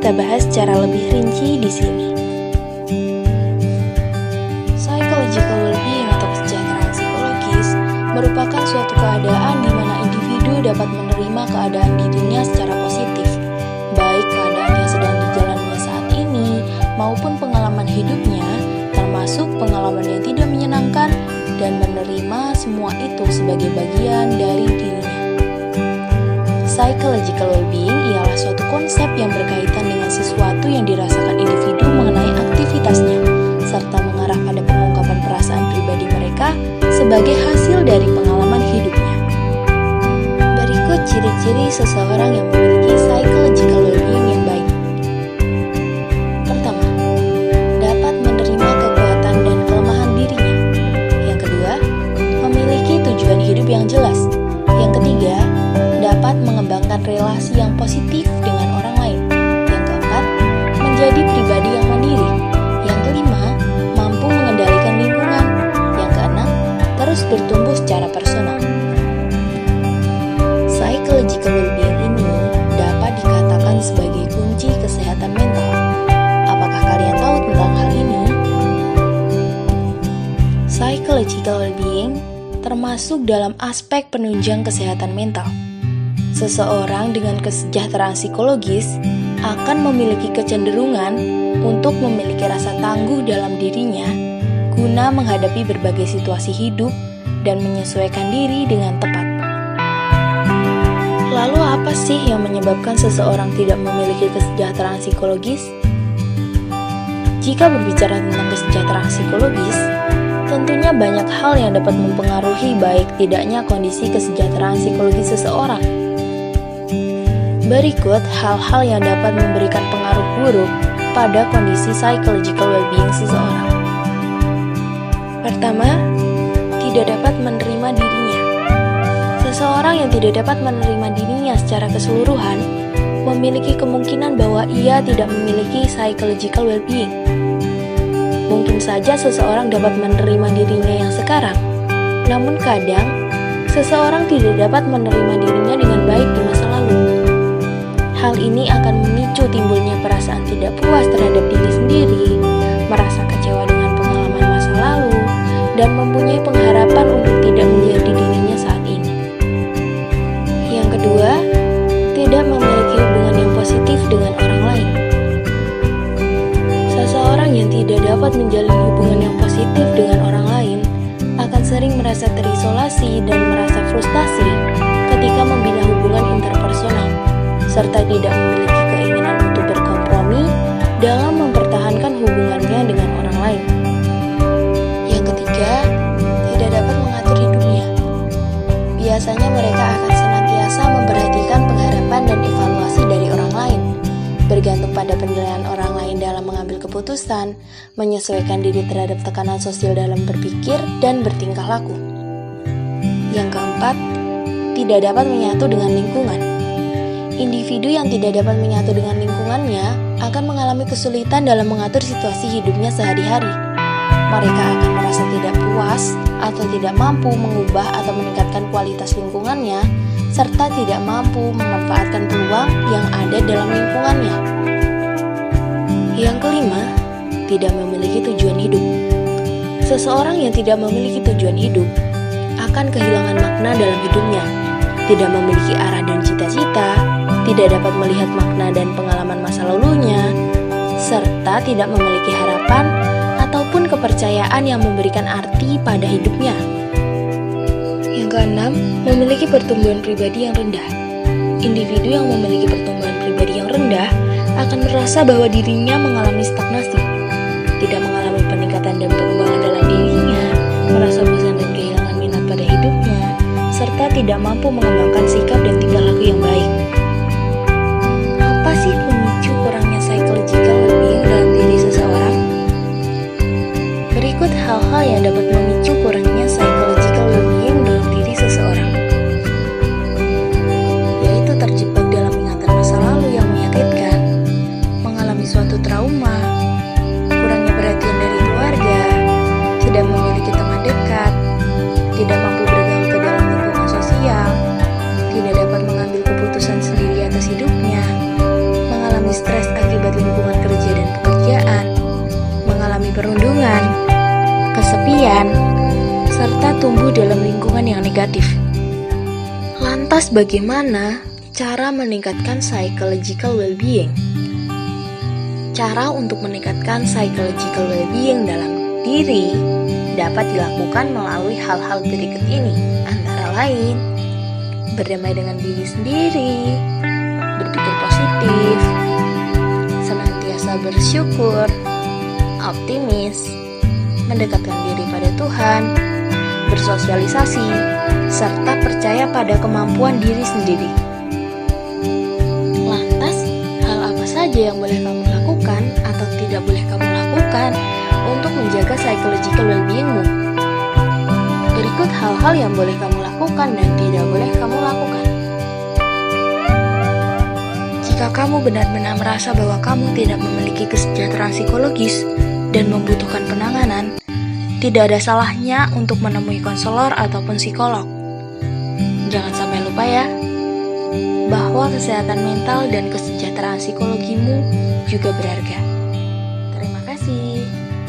kita bahas secara lebih rinci di sini. Psychological well-being atau kesejahteraan psikologis merupakan suatu keadaan di mana individu dapat menerima keadaan dirinya secara positif, baik keadaan yang sedang dijalaninya saat ini maupun pengalaman hidupnya, termasuk pengalaman yang tidak menyenangkan, dan menerima semua itu sebagai bagian dari dirinya. Psychological well-being ialah suatu konsep yang berkaitan dengan sesuatu yang dirasakan individu mengenai aktivitasnya, serta mengarah pada pengungkapan perasaan pribadi mereka sebagai hasil dari pengalaman hidupnya. Berikut ciri-ciri seseorang yang memiliki psychological well-being yang baik. Pertama, dapat menerima kekuatan dan kelemahan dirinya. Yang kedua, memiliki tujuan hidup yang jelas. Yang ketiga, dapat mengembangkan relasi yang positif dengan orang lain. Yang keempat, menjadi pribadi yang mandiri. Yang kelima, mampu mengendalikan lingkungan. Yang keenam, terus bertumbuh secara personal. Psychological well-being ini dapat dikatakan sebagai kunci kesehatan mental. Apakah kalian tahu tentang hal ini? Psychological well-being termasuk dalam aspek penunjang kesehatan mental. Seseorang dengan kesejahteraan psikologis akan memiliki kecenderungan untuk memiliki rasa tangguh dalam dirinya guna menghadapi berbagai situasi hidup dan menyesuaikan diri dengan tepat. Lalu apa sih yang menyebabkan seseorang tidak memiliki kesejahteraan psikologis? Jika berbicara tentang kesejahteraan psikologis, tentunya banyak hal yang dapat mempengaruhi baik tidaknya kondisi kesejahteraan psikologis seseorang. Berikut hal-hal yang dapat memberikan pengaruh buruk pada kondisi psychological well-being seseorang. Pertama, tidak dapat menerima dirinya. Seseorang yang tidak dapat menerima dirinya secara keseluruhan memiliki kemungkinan bahwa ia tidak memiliki psychological well-being. Mungkin saja seseorang dapat menerima dirinya yang sekarang, namun kadang seseorang tidak dapat menerima dirinya dengan baik di masa lalu. Hal ini akan memicu timbulnya perasaan tidak puas terhadap diri sendiri, merasa kecewa dengan pengalaman masa lalu, dan mempunyai pengharapan untuk tidak menjadi dirinya saat ini. Yang kedua, tidak memiliki hubungan yang positif dengan orang lain. Seseorang yang tidak dapat menjalin hubungan yang positif dengan orang lain akan sering merasa terisolasi dan merasa frustasi ketika membina hubungan interpersonal, serta tidak memiliki keinginan untuk berkompromi dalam mempertahankan hubungannya dengan orang lain. Yang ketiga, tidak dapat mengatur hidupnya. Biasanya mereka akan senantiasa memperhatikan pengharapan dan evaluasi dari orang lain, bergantung pada penilaian orang lain dalam mengambil keputusan, menyesuaikan diri terhadap tekanan sosial dalam berpikir dan bertingkah laku. Yang keempat, tidak dapat menyatu dengan lingkungan. Individu yang tidak dapat menyatu dengan lingkungannya akan mengalami kesulitan dalam mengatur situasi hidupnya sehari-hari. Mereka akan merasa tidak puas atau tidak mampu mengubah atau meningkatkan kualitas lingkungannya, serta tidak mampu memanfaatkan peluang yang ada dalam lingkungannya. Yang kelima, tidak memiliki tujuan hidup. Seseorang yang tidak memiliki tujuan hidup akan kehilangan makna dalam hidupnya, tidak memiliki arah dan cita-cita, tidak dapat melihat makna dan pengalaman masa lalunya, serta tidak memiliki harapan ataupun kepercayaan yang memberikan arti pada hidupnya. Yang keenam, memiliki pertumbuhan pribadi yang rendah. Individu yang memiliki pertumbuhan pribadi yang rendah akan merasa bahwa dirinya mengalami stagnasi, tidak mengalami peningkatan dan pengembangan dalam dirinya, merasa bosan dan kehilangan minat pada hidupnya, serta tidak mampu mengembangkan sikap dan tingkah laku yang baik. Apa sih pemicu kurangnya psychological well-being dalam diri seseorang? Berikut hal-hal yang dapat memicu kurangnya psychological well-being dalam diri seseorang, yaitu terjebak dalam ingatan masa lalu yang menyakitkan, mengalami suatu trauma, kurangnya perhatian dari keluarga, tidak memiliki teman dekat, tidak mampu bergaul ke dalam lingkungan sosial, tidak dapat mengambil keputusan kesepian, serta tumbuh dalam lingkungan yang negatif. Lantas bagaimana cara meningkatkan psychological well-being? Cara untuk meningkatkan psychological well-being dalam diri dapat dilakukan melalui hal-hal berikut ini, antara lain berdamai dengan diri sendiri, berpikir positif, senantiasa bersyukur, optimis, mendekatkan diri pada Tuhan, bersosialisasi, serta percaya pada kemampuan diri sendiri. Lantas, hal apa saja yang boleh kamu lakukan atau tidak boleh kamu lakukan untuk menjaga psychological well-being-mu? Berikut hal-hal yang boleh kamu lakukan dan tidak boleh kamu lakukan. Jika kamu benar-benar merasa bahwa kamu tidak memiliki kesejahteraan psikologis dan membutuhkan penanganan, tidak ada salahnya untuk menemui konselor ataupun psikolog. Jangan sampai lupa ya, bahwa kesehatan mental dan kesejahteraan psikologimu juga berharga.